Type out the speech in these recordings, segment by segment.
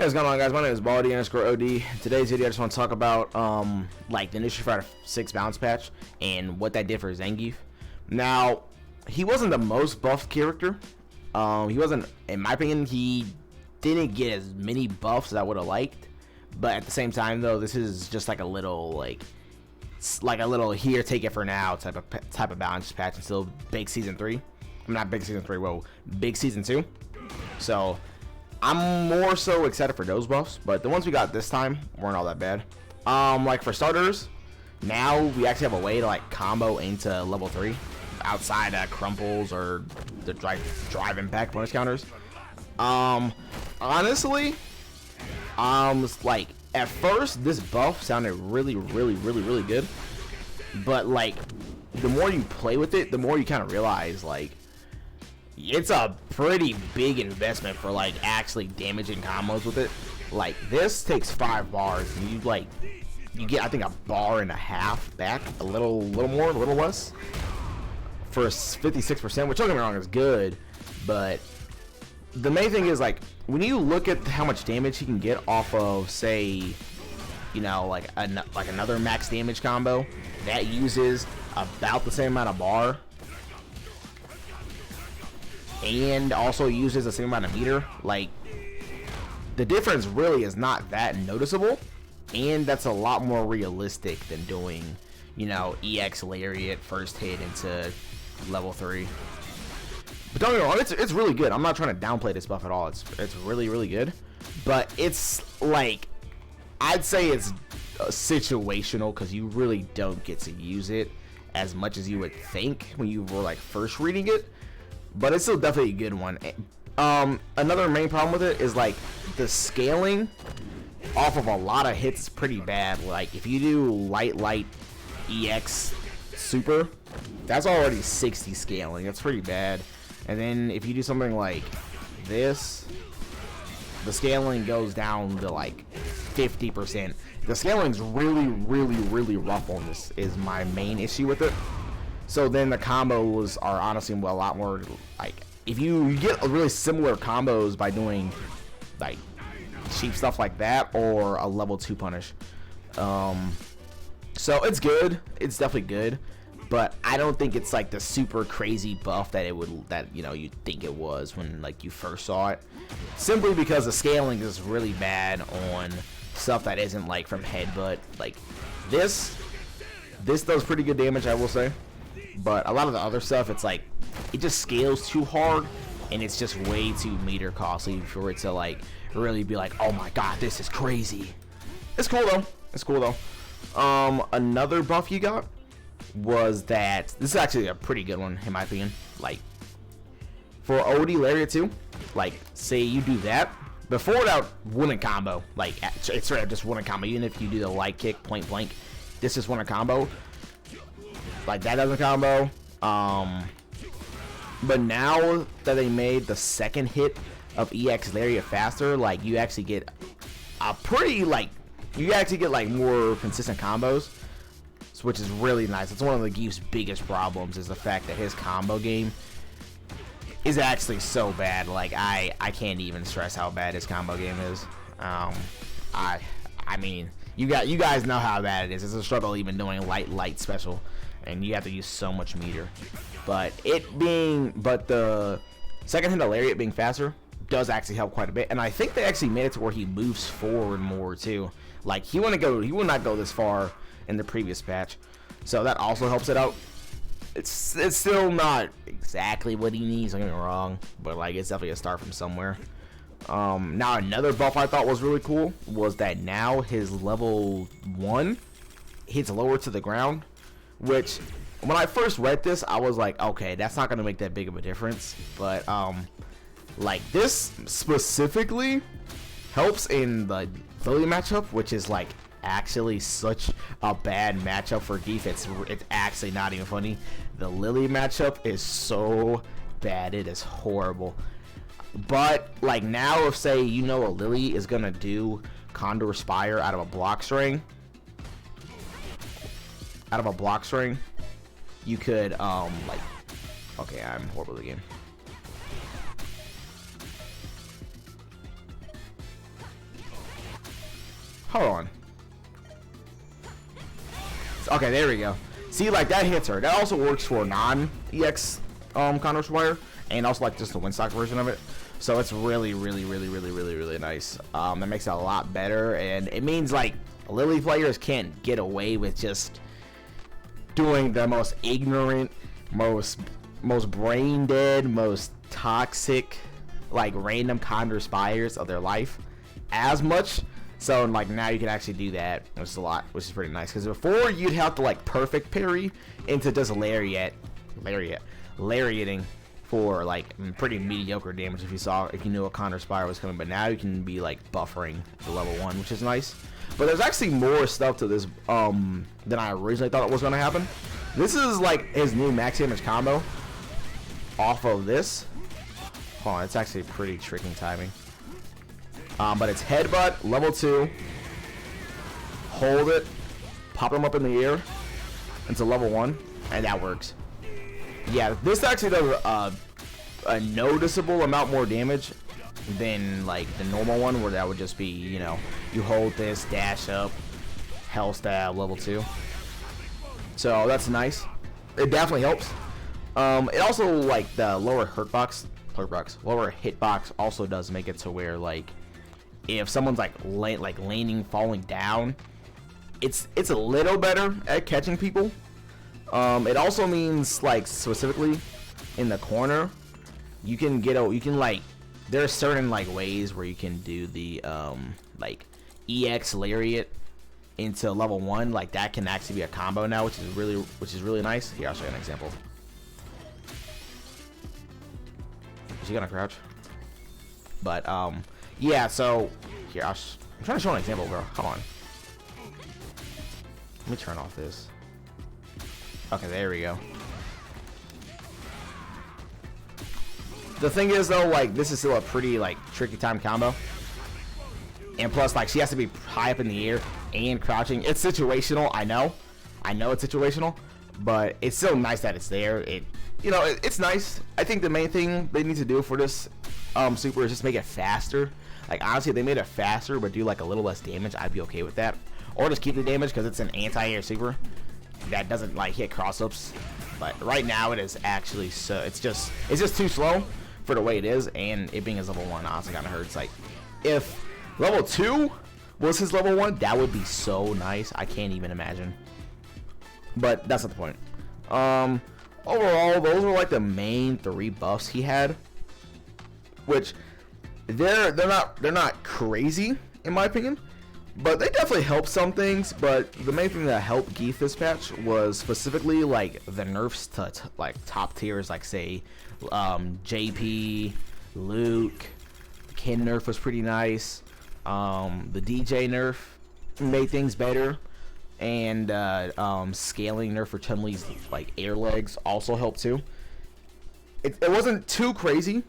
Hey, what's going on, guys? My name is Baldy_OD. Today's video, I just want to talk about like the new Street Fighter 6 balance patch and what that did for Zangief. Now, he wasn't the most buffed character. He wasn't, in my opinion, he didn't get as many buffs as I would have liked. But at the same time, though, this is just like a little like a little here, take it for now type of balance patch until big season 3. I'm not big season 3. Whoa, big season 2. So I'm more so excited for those buffs, but the ones we got this time weren't all that bad. Like for starters, now we actually have a way to like combo into level 3 outside crumples or the drive impact bonus counters. Honestly, like at first this buff sounded really good, but like the more you play with it, the more you kind of realize like it's a pretty big investment for like actually damaging combos with it. Like this takes 5 bars and you get I think a bar and a half back, a little more, a little less for 56%, which don't get me wrong is good, but the main thing is like when you look at how much damage he can get off of, say, you know, like another max damage combo that uses about the same amount of bar and also uses the same amount of meter, like the difference really is not that noticeable, and that's a lot more realistic than doing, you know, EX Lariat first hit into level 3. But don't get me wrong, it's really good. I'm not trying to downplay this buff at all. It's really good, but it's like I'd say it's situational because you really don't get to use it as much as you would think when you were like first reading it. But it's still definitely a good one. Another main problem with it is like the scaling off of a lot of hits is pretty bad. Like if you do light EX super, that's already 60 scaling. That's pretty bad. And then if you do something like this, the scaling goes down to like 50%. The scaling's really rough on this is my main issue with it. So then the combos are honestly a lot more like, if you get really similar combos by doing like cheap stuff like that or a level 2 punish. So it's good, it's definitely good, but I don't think it's like the super crazy buff that you know you'd think it was when like you first saw it, simply because the scaling is really bad on stuff that isn't like from headbutt. Like this does pretty good damage, I will say. But a lot of the other stuff, it's like it just scales too hard and it's just way too meter costly for it to like really be like, oh my god, this is crazy. It's cool though. It's cool though. Another buff you got was that this is actually a pretty good one in my opinion. Like for OD Lariat 2, like say you do that before that wouldn't combo, like it's straight up just wouldn't combo. Even if you do the light kick point blank, this is wouldn't combo. Like that doesn't combo. But now that they made the second hit of EX Lariat faster, like you actually get a pretty you actually get like more consistent combos, which is really nice. It's one of the Gief's biggest problems is the fact that his combo game is actually so bad. Like I can't even stress how bad his combo game is. I mean you guys know how bad it is. It's a struggle even doing light special, and you have to use so much meter. But the second hit of Lariat being faster does actually help quite a bit, and I think they actually made it to where he moves forward more too. Like he would not go this far in the previous patch, so that also helps it out. It's still not exactly what he needs, don't get me wrong, but like it's definitely a start from somewhere. Now another buff I thought was really cool was that now his level 1 hits lower to the ground, which when I first read this I was like, okay, that's not gonna make that big of a difference, but like this specifically helps in the Philly matchup, which is like actually such a bad matchup for Gief. It's actually not even funny. The Lily matchup is so bad, it is horrible. But like now, if say you know a Lily is gonna do Condor Spire out of a block string, you could like, okay, I'm horrible at the game. Hold on. Okay, there we go. See, like that hits her. That also works for non-EX Counter Spire, and also like just the Windstock version of it. So it's really nice. That makes it a lot better, and it means like Lily players can't get away with just doing the most ignorant, most brain dead, most toxic, like random Counter Spires of their life as much. So like now you can actually do that, which is a lot, which is pretty nice. Because before you'd have to like perfect parry into just lariating for like pretty mediocre damage if you knew a Counter Spire was coming. But now you can be like buffering the level 1, which is nice. But there's actually more stuff to this than I originally thought it was going to happen. This is like his new max damage combo off of this. Hold on, it's actually pretty tricky timing. But it's headbutt, level 2, hold it, pop him up in the air into level 1, and that works. Yeah, this actually does a noticeable amount more damage than like the normal one, where that would just be, you know, you hold this, dash up, hell stab, level 2. So that's nice. It definitely helps. It also, like, the lower hitbox also does make it to where, like, if someone's like laning, falling down, it's a little better at catching people. It also means, like, specifically in the corner, you can like, there are certain like ways where you can do the like EX lariat into level 1. Like that can actually be a combo now, which is really nice. Here, I'll show you an example. Is he gonna crouch? But yeah, so here I'm trying to show an example, bro. Come on. Let me turn off this. Okay, there we go. The thing is though, like, this is still a pretty like tricky time combo, and plus like she has to be high up in the air and crouching. It's situational. I know it's situational, but it's still nice that it's there. It's nice. I think the main thing they need to do for this super is just make it faster. Like, honestly, if they made it faster but do like a little less damage, I'd be okay with that. Or just keep the damage, because it's an anti-air super that doesn't like hit cross-ups. But right now it is actually it's just too slow for the way it is, and it being his level 1 honestly kind of hurts. Like, if level 2 was his level 1, that would be so nice. I can't even imagine. But that's not the point. Overall, those were like the main 3 buffs he had, which they're not crazy in my opinion, but they definitely help some things. But the main thing that helped Gief this patch was specifically like the nerfs to like top tiers, like say JP, Luke. Ken nerf was pretty nice. The DJ nerf made things better, and scaling nerf for Chun-Li's like air legs also helped too. It wasn't too crazy.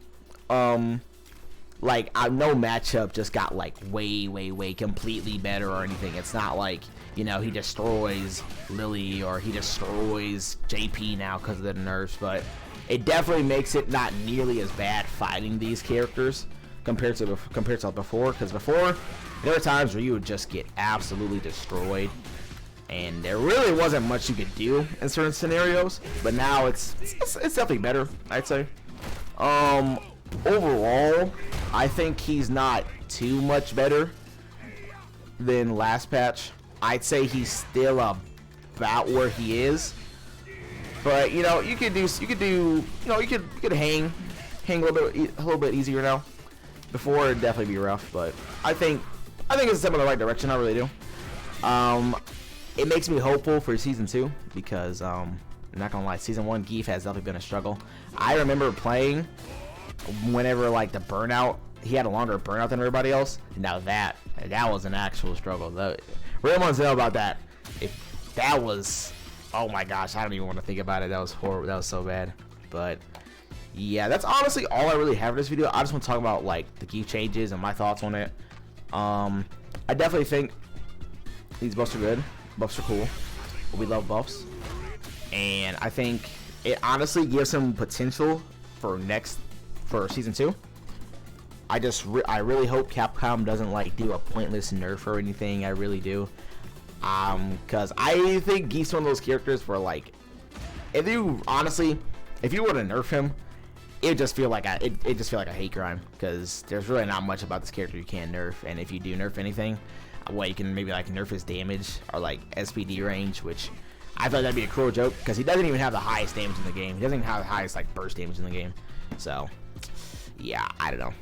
Like, no matchup just got like way completely better or anything. It's not like, you know, he destroys Lily or he destroys JP now because of the nerfs, but it definitely makes it not nearly as bad fighting these characters compared to before. Because before, there were times where you would just get absolutely destroyed, and there really wasn't much you could do in certain scenarios. But now it's definitely better, I'd say. Overall, I think he's not too much better than last patch. I'd say he's still about where he is, but you know, you could hang a little bit easier now. Before, it'd definitely be rough, but I think it's a step in the right direction. I really do. It makes me hopeful for season 2 because I'm not gonna lie, season 1 Gief has definitely been a struggle. I remember playing whenever like the burnout, he had a longer burnout than everybody else. Now that was an actual struggle. Real ones know about that. If that was, oh my gosh, I don't even want to think about it. That was horrible. That was so bad. But yeah, that's honestly all I really have for this video. I just want to talk about like the Gief changes and my thoughts on it. I definitely think these buffs are good. Buffs are cool. We love buffs, and I think it honestly gives him potential for season 2. I really hope Capcom doesn't like do a pointless nerf or anything. I really do. Because I think Gief's one of those characters where, like, if you were to nerf him, it just feel like a hate crime, because there's really not much about this character you can nerf, and if you do nerf anything, well, you can maybe like nerf his damage or like SPD range, which I thought that'd be a cruel joke, because he doesn't even have the highest damage in the game. He doesn't even have the highest like burst damage in the game. So yeah, I don't know.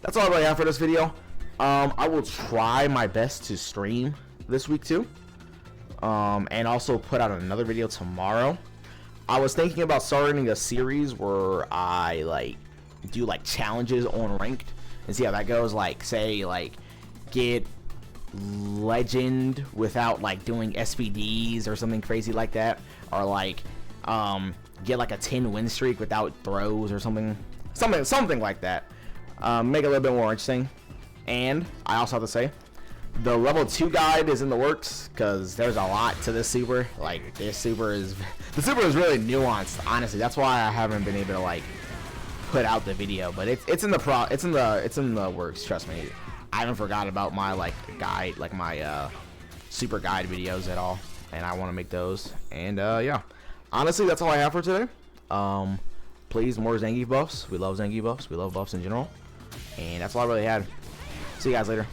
That's all I really have for this video. I will try my best to stream this week too, and also put out another video tomorrow. I was thinking about starting a series where I like do like challenges on ranked and see how that goes. Like, say, like, get legend without like doing SPDs or something crazy like that, or like get like a 10 win streak without throws or something like that. Make it a little bit more interesting. And I also have to say, the level 2 guide is in the works, because there's a lot to this super. Like, the super is really nuanced, honestly. That's why I haven't been able to like put out the video, but it's in the works. Trust me. I haven't forgotten about my like guide, like my super guide videos at all, and I want to make those. And yeah, honestly, that's all I have for today. Please, more Zangief buffs. We love Zangief buffs. We love buffs in general, and that's all I really had. See you guys later.